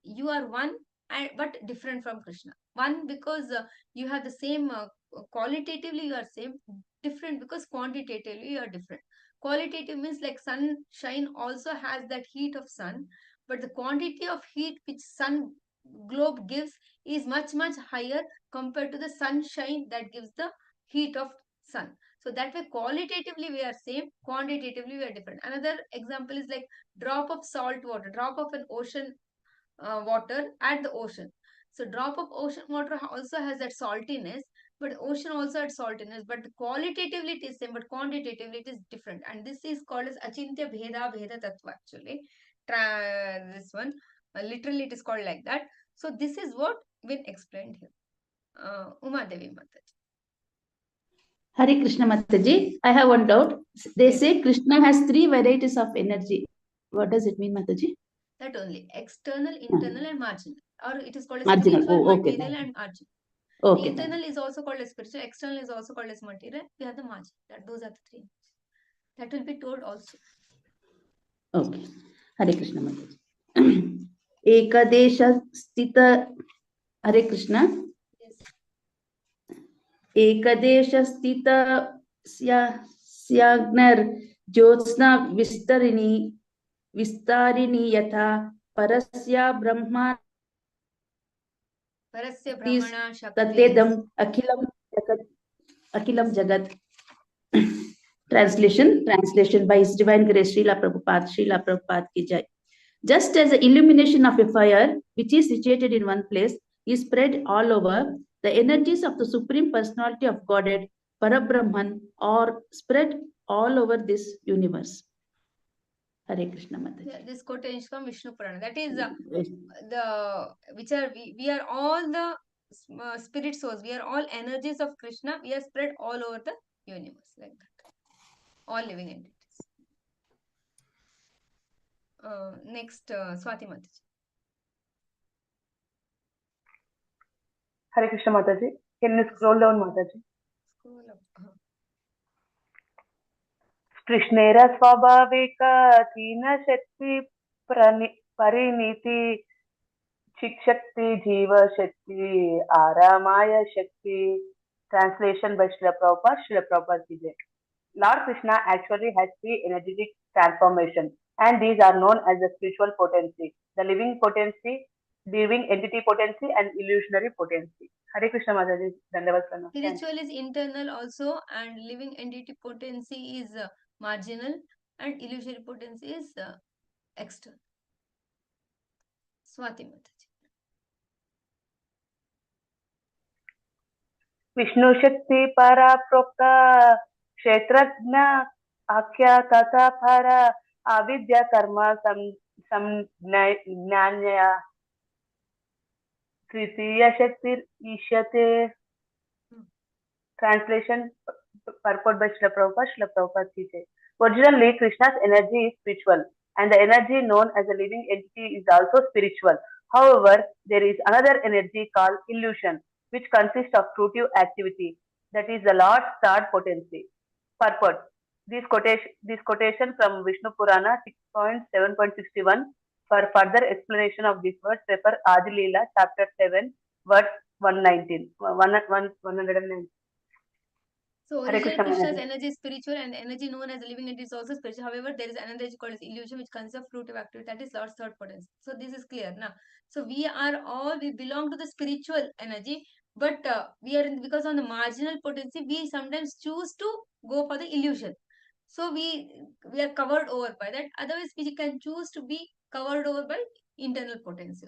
you are one, and but different from Krishna. One because you have the same, qualitatively you are same. Different because quantitatively you are different. Qualitative means like sunshine also has that heat of sun, but the quantity of heat which sun globe gives is much higher compared to the sunshine that gives the heat of sun. So that way qualitatively we are same, quantitatively we are different. Another example is like drop of salt water, drop of an ocean water at the ocean. So drop of ocean water also has that saltiness, but ocean also has saltiness, but qualitatively it is same, but quantitatively it is different. And this is called as achintya bheda tattva actually. This one, literally it is called like that. So this is what been explained here. Uma Devi Mataji. Hare Krishna Mataji, I have one doubt. They Yes. say Krishna has 3 varieties of energy. What does it mean, Mataji? That only, external, internal, and marginal. Or it is called as Marginal. spiritual, Oh, okay. material, and marginal. Okay. Internal is also called as spiritual, external is also called as material. We have the margin. Those are the three. That will be told also. Okay. Hare Krishna Mataji. Ekadesha Stita. Hare Krishna. Yes. Ekadesha Stita Syagnar Jyotsna Vistarini Yatha Parasya Brahma Parasya Brahmana Shakti. Tatedam Akilam Jagat. Translation by His Divine Grace Srila Prabhupada ki jai. Just as the illumination of a fire, which is situated in one place, is spread all over, the energies of the Supreme Personality of Godhead, Parabrahman, are spread all over this universe. Hare Krishna Mataji. Yeah, this quotation is from Vishnu Purana. That is we are all the spirit souls. We are all energies of Krishna. We are spread all over the universe like that. All living entities. Next, Swati Mataji. Hare Krishna Mataji. Can you scroll down, Mataji? Scroll up. कृष्णेर स्वाभाविक तीन शक्ति परिणीति शिक्षक्ति जीव शक्ति आरामाय शक्ति. Translation by Srila Prabhupada ki jai. Lord Krishna actually has three energetic transformations, and these are known as the spiritual potency, the living potency, living entity potency, and illusionary potency. Hare Krishna Mataji, Dandavat Pranam. Spiritual is internal also, and living entity potency is marginal, and illusory potency is external. Swati Mataji. Vishnu शक्ति परा प्रोक्त क्षेत्रज्ञ आख्या तथा पर अविद्या कर्म संज्ञान्या तृतीय शक्ति ईश्यते. Translation purport by Srila Prabhupada ki jai. Originally, Krishna's energy is spiritual, and the energy known as a living entity is also spiritual. However, there is another energy called illusion, which consists of fruitive activity, that is the Lord's third potency. Purport. This quotation from Vishnu Purana 6.7.61. For further explanation of this verse, refer Adi Lila chapter 7, verse 119. 119. So Hare original Krishna, Krishna's Mataji. energy is spiritual, and the energy known as the living entity is also spiritual. However, there is another energy called as illusion, which consists of fruitive activity, that is Lord's third potency. So this is clear now. So we belong to the spiritual energy, but we are because on the marginal potency, we sometimes choose to go for the illusion. So we are covered over by that. Otherwise, we can choose to be covered over by internal potency.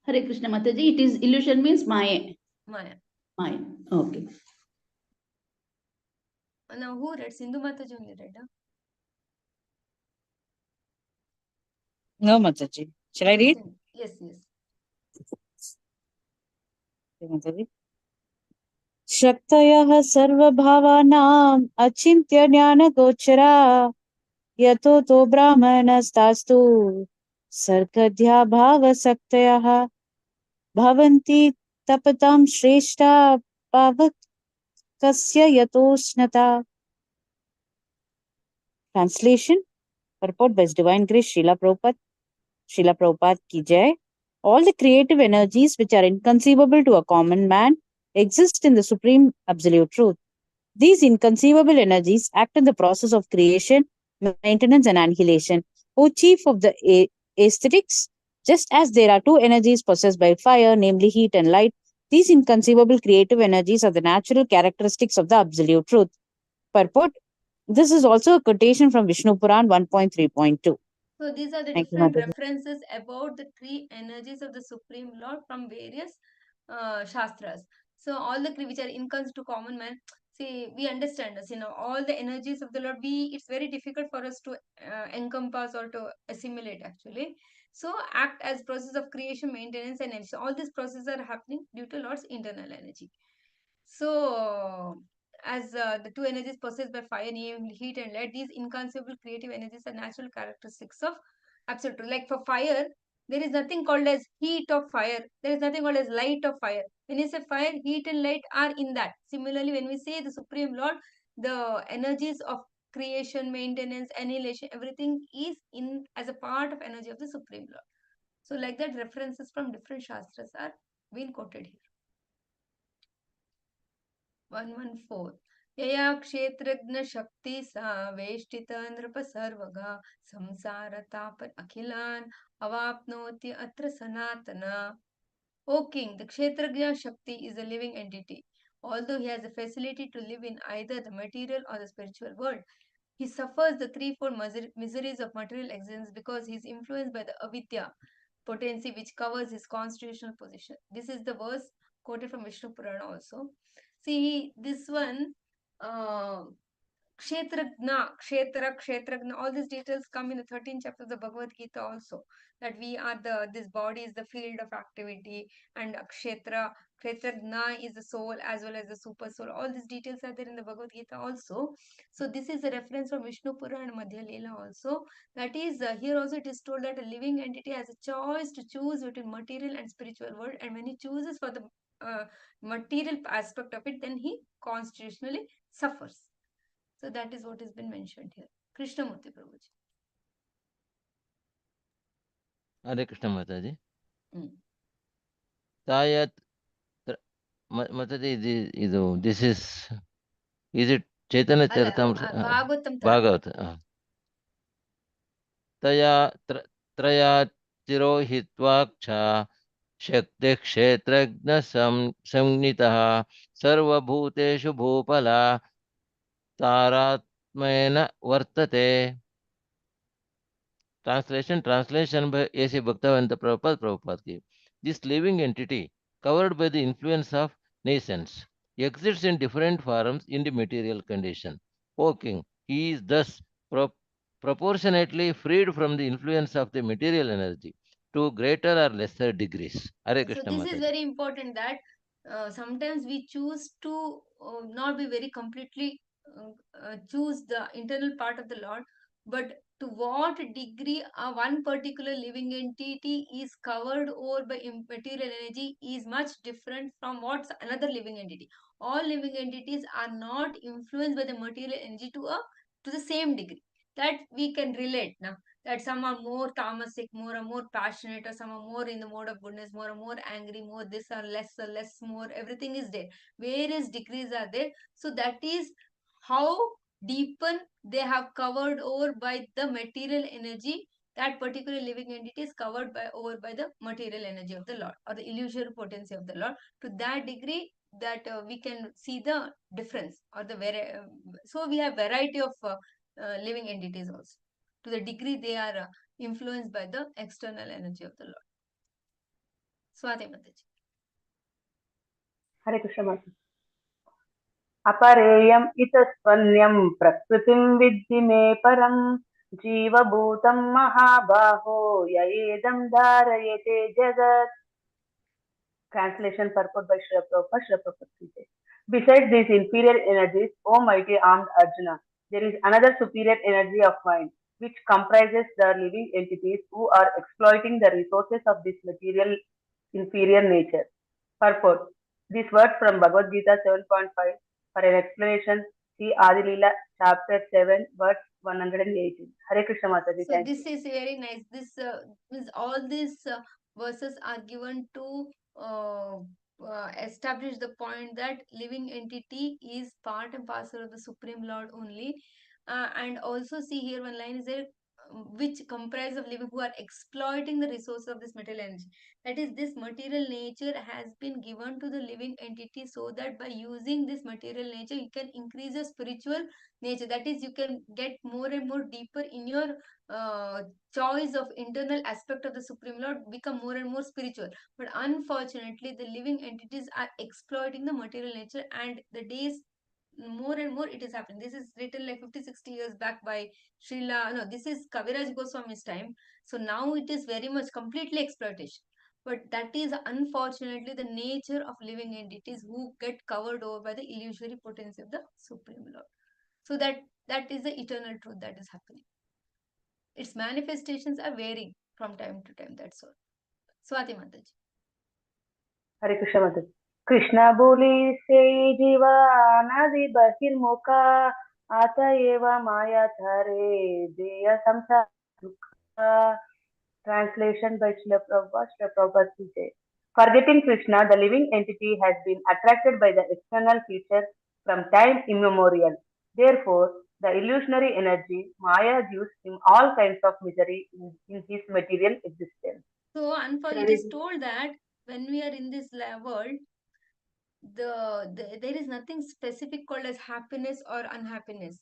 Hare Krishna Mataji, it is illusion means Maya. Maya. Maya. Okay. Now who read? Sindhu Mataji only read. Huh? No, Mataji. Shall I read? Yes, yes. शक्तयः सर्वभावानाम् अचिन्त्य ज्ञानगोचरा यतो तो ब्राह्मणस्तास्तु सर्गध्या भावसक्तयः भवन्ति तपतां श्रेष्ठा पावकस्य यतोष्णता. Translation, purport by His Divine Grace Srila Prabhupada ki jai. All the creative energies which are inconceivable to a common man exist in the Supreme Absolute Truth. These inconceivable energies act in the process of creation, maintenance, and annihilation. O chief of the aesthetics, just as there are two energies possessed by fire, namely heat and light, these inconceivable creative energies are the natural characteristics of the Absolute Truth. Purport. This is also a quotation from Vishnu Puran 1.3.2. So these are the Thank you, different Mataji. references about the three energies of the Supreme Lord from various Shastras. So all the three which are incons to common man, see, we understand us, all the energies of the Lord, it's very difficult for us to encompass or to assimilate actually. So act as process of creation, maintenance and energy. So all these processes are happening due to Lord's internal energy. So as the two energies possessed by fire, namely heat and light, these inconceivable creative energies are natural characteristics of absolute truth. Like for fire, there is nothing called as heat of fire. There is nothing called as light of fire. When you say fire, heat and light are in that. Similarly, when we say the Supreme Lord, the energies of creation, maintenance, annihilation, everything is in as a part of energy of the Supreme Lord. So like that, references from different Shastras are being quoted here. 114. यया क्षेत्रज्ञ शक्ति सा वेष्टित नृप सर्वगा संसार ताप अखिलान अवाप्नोति अत्र सनातना. O king, the Kshetrajna Shakti is a living entity. Although he has the facility to live in either the material or the spiritual world, he suffers the threefold miseries of material existence because he is influenced by the avidya, potency which covers his constitutional position. This is the verse quoted from Vishnu Purana also. See, this one, Kshetrajna, all these details come in the 13th chapter of the Bhagavad Gita also. That we are this body is the field of activity, and Kshetrajna is the soul as well as the super soul. All these details are there in the Bhagavad Gita also. So this is a reference from Vishnu Purana and Madhya Lila also. That is, here also it is told that a living entity has a choice to choose between material and spiritual world, and when he chooses for the material aspect of it, then he constitutionally suffers. So that is what has been mentioned here. Krishnamurti Prabhuji. Hare Krishna Mataji. Tayat Mataji, this is it Chaitanya Charitamrita? Bhagavata. Taya Traya Tirohitvaksha Shakti Kshetrajna Samnitaha Sarvabhuteshu Bhupala Taratmena Vartate. Translation by A.C. Bhaktivinoda Prabhupada ki. This living entity, covered by the influence of nations, exists in different forms in the material condition. O king, he is thus proportionately freed from the influence of the material energy to greater or lesser degrees. Hare Krishna So this is Mataji. very important that sometimes we choose to not be very completely choose the internal part of the Lord, but to what degree one particular living entity is covered over by material energy is much different from what's another living entity. All living entities are not influenced by the material energy to the same degree that we can relate now. that some are more tamasic, more and more passionate, or some are more in the mode of goodness, more and more angry, more this or less, more, everything is there. Various degrees are there. So that is how deepen they have covered over by the material energy. That particular living entity is covered by over by the material energy of the Lord, or the illusory potency of the Lord. To that degree that we can see the difference, or the so we have variety of living entities also, to the degree they are influenced by the external energy of the Lord. Swati Mataji. Hare Krishna Mataji. अपरेयम् इतस्त्वन्यं प्रकृतिं विद्धि मे परं जीवभूतं महाबाहो य एदं धारयते जगत्. Translation purport by Srila Prabhupada, Srila Prabhupada says, besides these inferior energies, O mighty armed Arjuna, there is another superior energy of mind, which comprises the living entities who are exploiting the resources of this material inferior nature. Purport. This word from Bhagavad Gita 7.5. For an explanation, see Adi Lila chapter 7, verse 118. Hare Krishna Mataji. So this is very nice. This means all these verses are given to establish the point that living entity is part and parcel of the Supreme Lord only. And also see here one line is there, which comprise of living who are exploiting the resources of this material energy. That is, this material nature has been given to the living entity so that by using this material nature, you can increase your spiritual nature. That is, you can get more and more deeper in your choice of internal aspect of the Supreme Lord, become more and more spiritual. But unfortunately, the living entities are exploiting the material nature, and the days more and more it is happening. This is written like 50-60 years back by Srila, no, this is Kaviraj Goswami's time. So now it is very much completely exploitation. But that is unfortunately the nature of living entities who get covered over by the illusory potency of the Supreme Lord. So that is the eternal truth that is happening. Its manifestations are varying from time to time. That's all. Swati Mataji. Hare Krishna Mataji. Krishna बोली से जीवा नदी बहिर्मुखा आता एव माया धरे देय संसार दुःख. Translation by Srila Prabhupada, Srila Prabhupada says, forgetting Krishna, the living entity has been attracted by the external feature from time immemorial. Therefore, the illusionary energy, Maya, gives him all kinds of misery in his material existence. So, unfortunately, it is told that when we are in this world, there is nothing specific called as happiness or unhappiness.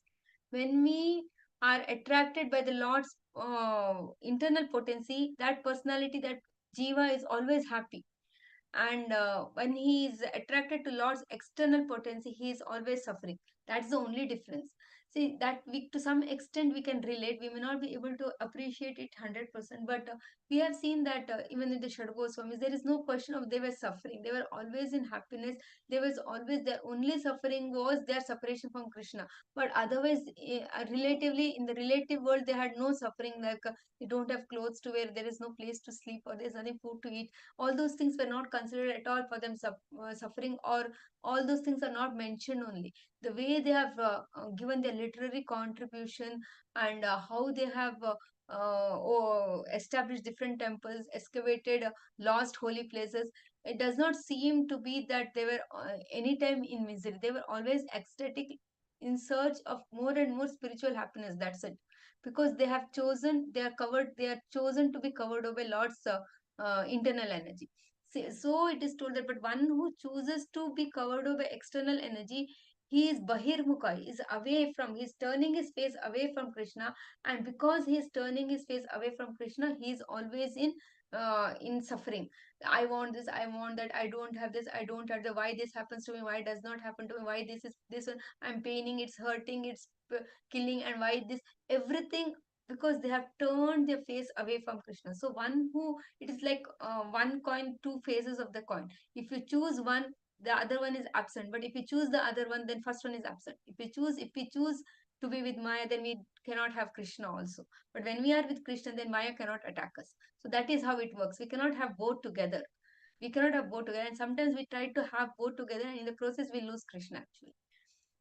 When we are attracted by the Lord's internal potency, that personality, that jiva is always happy. And when he is attracted to Lord's external potency, he is always suffering. That's the only difference. See, that we, to some extent, we can relate. We may not be able to appreciate it 100%, but we have seen that even in the Shadgoswamis, there is no question of they were suffering. They were always in happiness. There was always, their only suffering was their separation from Krishna. But otherwise, relatively, in the relative world, they had no suffering, like they don't have clothes to wear, there is no place to sleep, or there's nothing food to eat. All those things were not considered at all for them suffering, or all those things are not mentioned only. The way they have given their literary contribution, and how they have established different temples, excavated lost holy places, it does not seem to be that they were anytime in misery. They were always ecstatic, in search of more and more spiritual happiness. That's it. Because they have chosen, they are chosen to be covered over Lord's internal energy. So it is told that, but one who chooses to be covered over external energy, he is bahirmukha, he is away from, he is turning his face away from Krishna, and because he is turning his face away from Krishna, he is always in suffering. I want this, I want that, I don't have this, I don't have the, why this happens to me, why it does not happen to me, why this is this one, I'm paining, it's hurting, it's killing, and why this, everything, because they have turned their face away from Krishna. So one who, it is like one coin, two faces of the coin. If you choose one, the other one is absent. But if you choose the other one, then first one is absent. If we choose to be with Maya, then we cannot have Krishna also. But when we are with Krishna, then Maya cannot attack us. So that is how it works. We cannot have both together. We cannot have both together. And sometimes we try to have both together, and in the process we lose Krishna actually.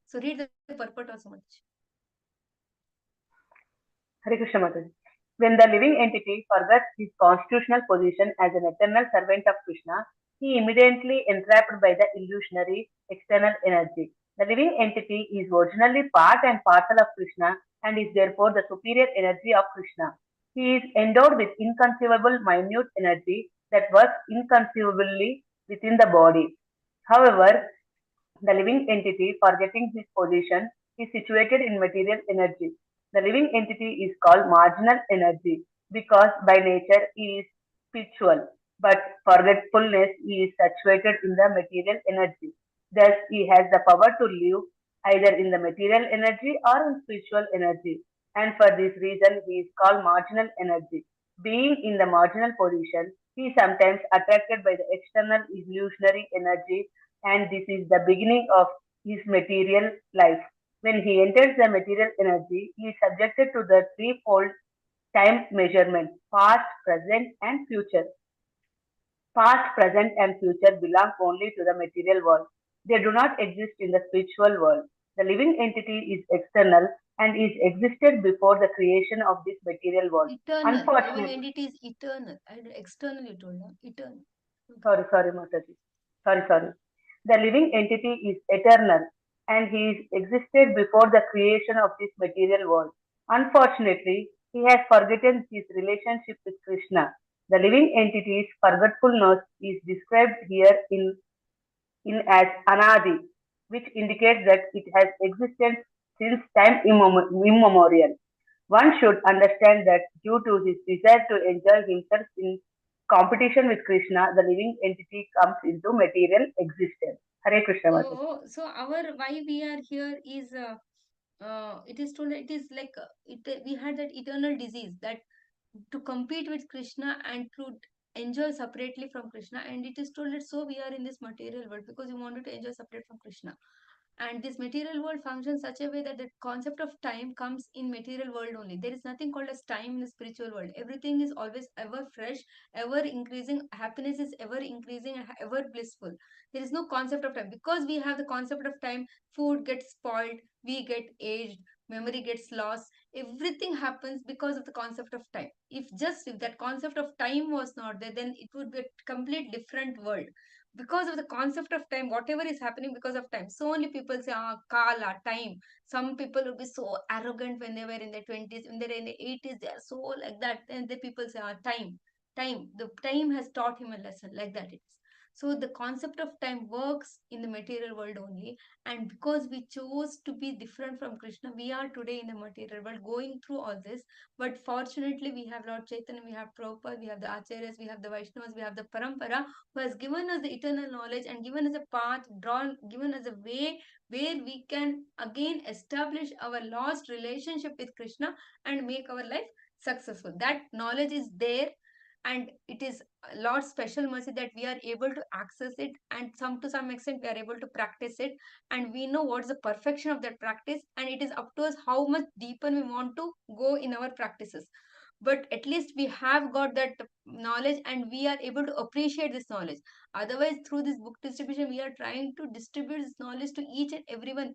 So read the purport also much. Hare Krishna Mataji. When the living entity forgets his constitutional position as an eternal servant of Krishna, he immediately entrapped by the illusionary external energy. The living entity is originally part and parcel of Krishna and is therefore the superior energy of Krishna. He is endowed with inconceivable minute energy that works inconceivably within the body. However, the living entity, forgetting his position, is situated in material energy. The living entity is called marginal energy because by nature he is spiritual, but forgetfulness he is situated in the material energy. Thus, he has the power to live either in the material energy or in spiritual energy, and for this reason he is called marginal energy. Being in the marginal position, he is sometimes attracted by the external illusionary energy, and this is the beginning of his material life. When he enters the material energy, he is subjected to the threefold time measurement: past, present, and future. Past, present, and future belong only to the material world. They do not exist in the spiritual world. The living entity is external and is existed before the creation of this material world. Eternal. Living Unfortunately, entity is eternal. External, you told her. Eternal. sorry, Mataji. Sorry. The living entity is eternal and he is existed before the creation of this material world. Unfortunately, he has forgotten his relationship with Krishna. The living entity's forgetfulness is described here in as anadi, which indicates that it has existed since time immemorial. One should understand that due to his desire to enjoy himself in competition with Krishna, the living entity comes into material existence. Hare Krishna Mata. So our why we are here is it is told that it is like we had that eternal disease that to compete with Krishna and to enjoy separately from Krishna, and it is told that so we are in this material world because we wanted to enjoy separate from Krishna. And this material world functions such a way that the concept of time comes in material world only. There is nothing called as time in the spiritual world. Everything is always ever fresh, ever increasing. Happiness is ever increasing and ever blissful. There is no concept of time. Because we have the concept of time, food gets spoiled, we get aged, memory gets lost. Everything happens because of the concept of time. If that concept of time was not there, then it would be a complete different world. Because of the concept of time, whatever is happening because of time, so only people say kala, time. Some people will be so arrogant when they were in their 20s, when they're in the 80s, they are so like that, and the people say time, the time has taught him a lesson, like that it is. So the concept of time works in the material world only, and because we chose to be different from Krishna, we are today in the material world going through all this. But fortunately, we have Lord Chaitanya, we have Prabhupada, we have the Acharyas, we have the Vaishnavas, we have the Parampara, who has given us the eternal knowledge and given us a path, given us a way where we can again establish our lost relationship with Krishna and make our life successful. That knowledge is there, and it is Lord's special mercy that we are able to access it, and to some extent we are able to practice it, and we know what's the perfection of that practice, and it is up to us how much deeper we want to go in our practices. But at least we have got that knowledge and we are able to appreciate this knowledge. Otherwise, through this book distribution, we are trying to distribute this knowledge to each and everyone,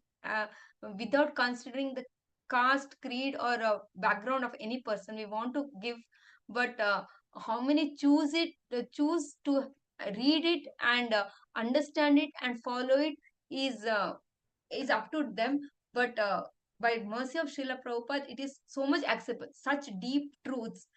without considering the caste, creed, or background of any person. We want to give, but how many choose to read it and understand it and follow it is up to them. But by mercy of Srila Prabhupada, it is so much acceptable. Such deep truths.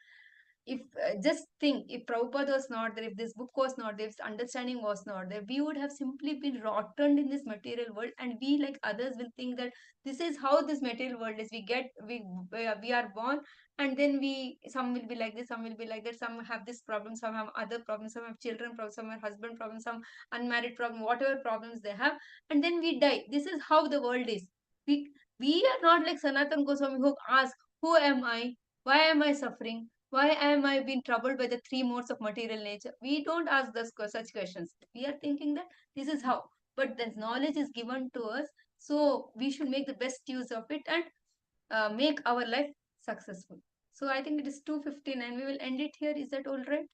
If just think, if Prabhupada was not there, if this book was not there, if this understanding was not there, we would have simply been rotten in this material world, and we, like others, will think that this is how this material world is. We are born, and then some will be like this, some will be like that, some have this problem, some have other problems, some have children problems, some have husband problems, some unmarried problem, whatever problems they have, and then we die. This is how the world is. We are not like Sanatan Goswami, who asks, who am I? Why am I suffering? Why am I being troubled by the three modes of material nature? We don't ask such questions. We are thinking that this is how. But the knowledge is given to us, so we should make the best use of it and make our life successful. So I think it is 2:59. We will end it here. Is that all right?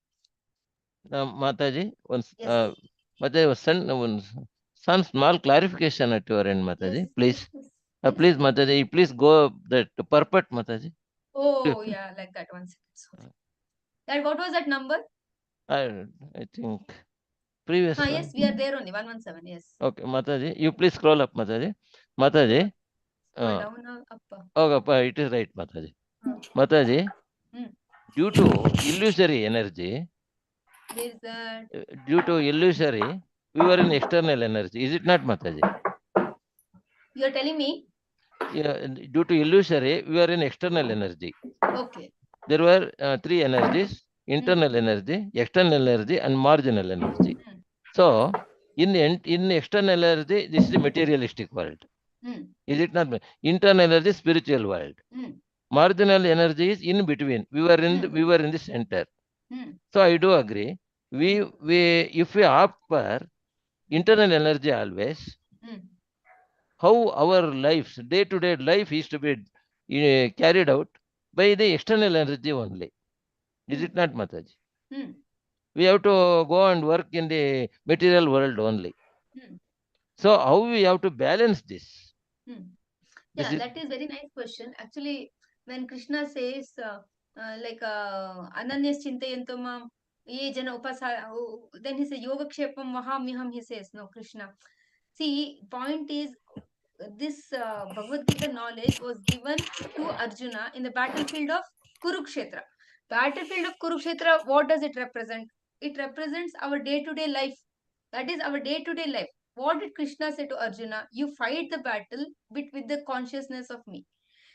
Mataji, Yes. Mataji, some small clarification at your end, Mataji, Yes, please. yes, yes. Please, Mataji, please go that purport, Mataji. Oh, yeah, like that. 1 second. Sorry. That what was that number? I think previous one. Yes, we are there only. 117. Yes. Okay, Mataji, you please scroll up, Mataji. Mataji. Scroll down or up? Okay, it is right, Mataji. Hmm. Mataji, Hmm. due to illusory energy, Where is that? due to illusory, we were in external energy. Is it not, Mataji? You are telling me? Yeah, due to illusory, we are in external energy. Okay. There were three energies: internal energy, external energy, and marginal energy. Hmm. So, in external energy, this is the materialistic world. Hmm. Is it not? Internal energy, spiritual world. Hmm. Marginal energy is in between. We were in the center. Hmm. So I do agree. If we opt for internal energy always, Hmm. how our lives, day to day life is to be carried out by the external energy only. Is it not, Mataji? Hmm. We have to go and work in the material world only. Hmm. So how we have to balance this? Hmm. This Yeah, is that is very nice question. Actually, when Krishna says like Ananyas Chintayanto Mam Ye Jana Upasa, then he says Yoga Kshepam Mahamiham, he says, no, Krishna. See, point is this Bhagavad Gita knowledge was given to Arjuna in the battlefield of Kurukshetra. Battlefield of Kurukshetra, what does it represent? It represents our day-to-day life. That is our day-to-day life. What did Krishna say to Arjuna? You fight the battle with the consciousness of me.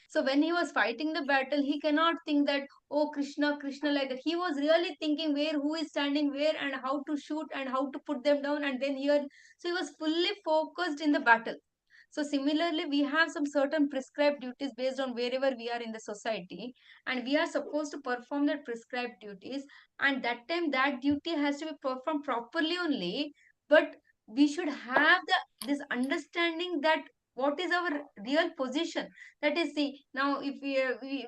So when he was fighting the battle, he cannot think that, oh, Krishna, Krishna, like that. He was really thinking where, who is standing where, and how to shoot and how to put them down, and then here. So he was fully focused in the battle. So similarly, we have some certain prescribed duties based on wherever we are in the society, and we are supposed to perform that prescribed duties. And that time, that duty has to be performed properly only. But we should have this understanding that what is our real position. That is, see, now if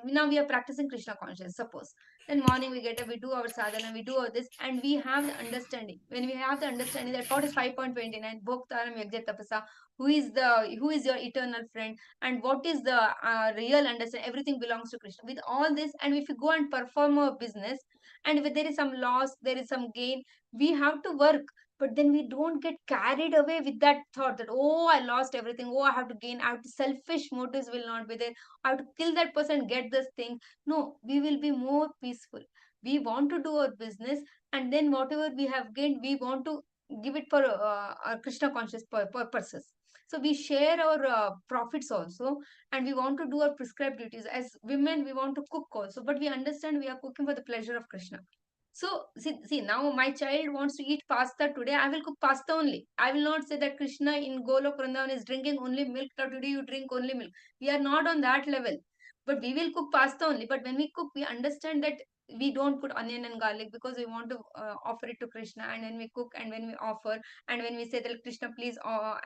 now we are practicing Krishna consciousness. Suppose then morning we get up, we do our sadhana, we do all this, and we have the understanding. When we have the understanding that what is 5.29 Bhoktaram Yajna Tapasa, who is your eternal friend, and what is the real understanding, everything belongs to Krishna. With all this, and if you go and perform a business, and if there is some loss, there is some gain, we have to work. But then we don't get carried away with that thought that, oh, I lost everything, oh, I have to gain, I have to, selfish motives will not be there, I have to kill that person, get this thing. No, we will be more peaceful. We want to do our business, and then whatever we have gained, we want to give it for our Krishna conscious purposes. So we share our profits also, and we want to do our prescribed duties. As women, we want to cook also, but we understand we are cooking for the pleasure of Krishna. So see, now my child wants to eat pasta today. I will cook pasta only. I will not say that Krishna in Golok Vrindavan is drinking only milk. Now today you drink only milk. We are not on that level. But we will cook pasta only. But when we cook, we understand that we don't put onion and garlic because we want to offer it to Krishna. And when we cook and when we offer and when we say that Krishna, please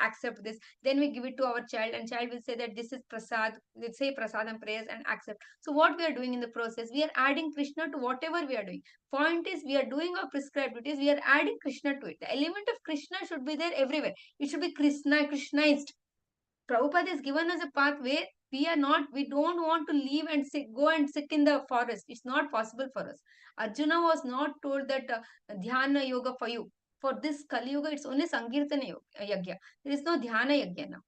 accept this, then we give it to our child, and child will say that this is prasad. We'll say prasad and prayers and accept. So what we are doing in the process, we are adding Krishna to whatever we are doing. Point is, we are doing our prescribed duties, we are adding Krishna to it. The element of Krishna should be there everywhere. It should be Krishnaized. Prabhupada has given us a path where we don't want to leave and go and sit in the forest. It's not possible for us. Arjuna was not told that dhyana yoga for you. For this Kali Yuga, it's only Sankirtana Yagya. There is no Dhyana Yagya now.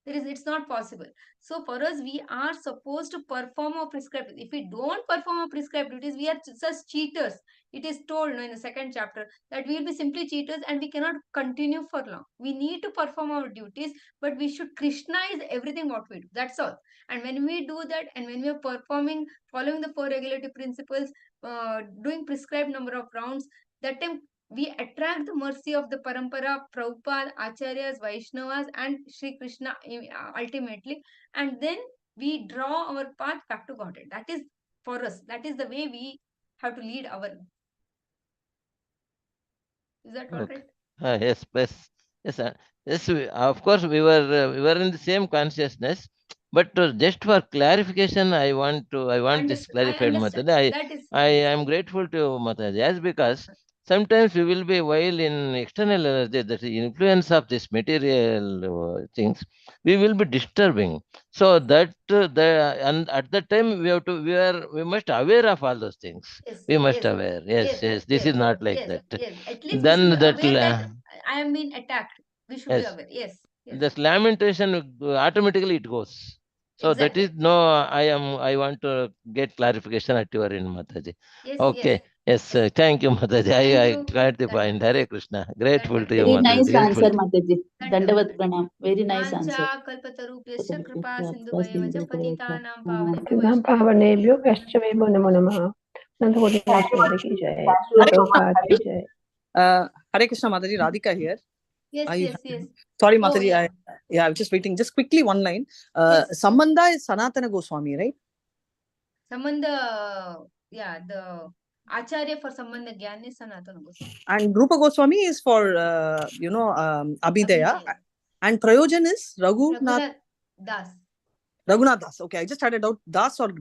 It's not possible. So for us, we are supposed to perform our prescribed. If we don't perform our prescribed duties, we are just cheaters. It is told, no, in the second chapter, that we will be simply cheaters and we cannot continue for long. We need to perform our duties, but we should Krishnaize everything what we do. That's all. And when we do that, and when we are performing, following the four regulative principles, doing prescribed number of rounds, that time we attract the mercy of the parampara, Prabhupada, Acharyas, Vaishnavas, and Sri Krishna ultimately. And then we draw our path back to Godhead. That is for us. That is the way we have to lead our. Is that all okay. right? Yes, yes, yes, yes. Of course, we were in the same consciousness, but just for clarification, I want this I clarified, understand. Mataji. I That is I am grateful to Mataji, as because Sometimes we will be while in external energy, that is influence of this material things, we will be disturbing. So that and at that time we must aware of all those things. Yes, We must yes, aware. Yes, yes, this is yes, not like yes, that. yes. At least we should Then be that aware that I am being attacked. We should be yes, aware. Yes, yes, this lamentation automatically it goes. So that is exactly. no. I want to get clarification at your end, Mataji. Yes, yes, Okay. Yes, yes. thank you, Mataji. Thank I you. got the point. Hare Krishna. Grateful to you, Very nice Mataji. Grateful. answer, Mataji. Dandavat. Dandavat pranam. Very nice Vancha answer. kalpatarubhyascha kripa sindhuvaya patitanam pavanebhyo नाम पावनेभ्यो वैष्णवेभ्यो नमो नमः। अनंत कोटि वैष्णव की जय। प्रभुपाद की जय। Hare Krishna, Mataji. Radhika here. Yes, yes, yes. Sorry, Oh, Mataji. yeah. I was just waiting. Just quickly, one line. Yes. Sambandha is Sanatana Goswami, right? Sambandha, yeah, the Acharya for Sambandha Gyan is Sanatana Goswami. And Rupa Goswami is for, Abhidaya. And Prayojan is Raghunath Das. Das. Okay, I just had a doubt. Das or